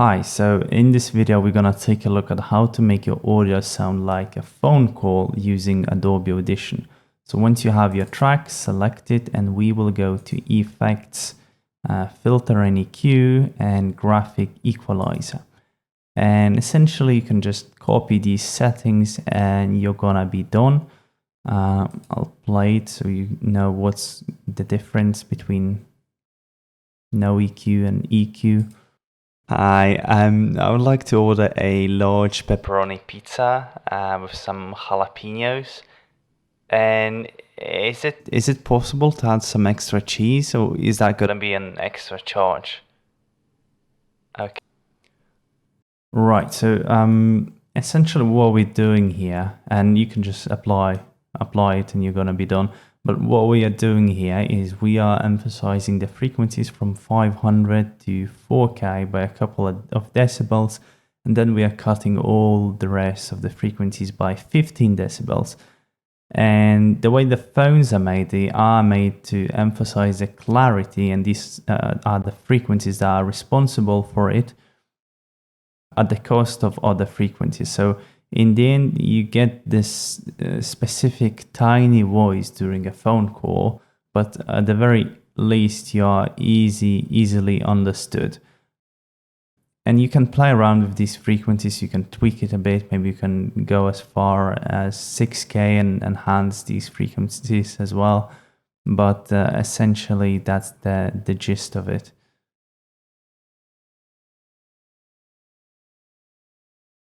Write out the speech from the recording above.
Hi, so in this video we're gonna take a look at how to make your audio sound like a phone call using Adobe Audition. So once you have your track selected, and we will go to Effects, Filter and EQ, and Graphic Equalizer. And essentially you can just copy these settings and you're gonna be done. I'll play it so you know what's the difference between no EQ and EQ. I would like to order a large pepperoni pizza with some jalapenos. And is it possible to add some extra cheese, or is that gonna be an extra charge? Okay. Right. So essentially what we're doing here, and you can just apply it, and you're gonna be done. But what we are doing here is we are emphasizing the frequencies from 500 to 4K by a couple of decibels, and then we are cutting all the rest of the frequencies by 15 decibels. And the way the phones are made, they are made to emphasize the clarity, and these are the frequencies that are responsible for it at the cost of other frequencies. So in the end, you get this specific tiny voice during a phone call, but at the very least, you are easily understood. And you can play around with these frequencies. You can tweak it a bit. Maybe you can go as far as 6K and enhance these frequencies as well. But essentially, that's the gist of it.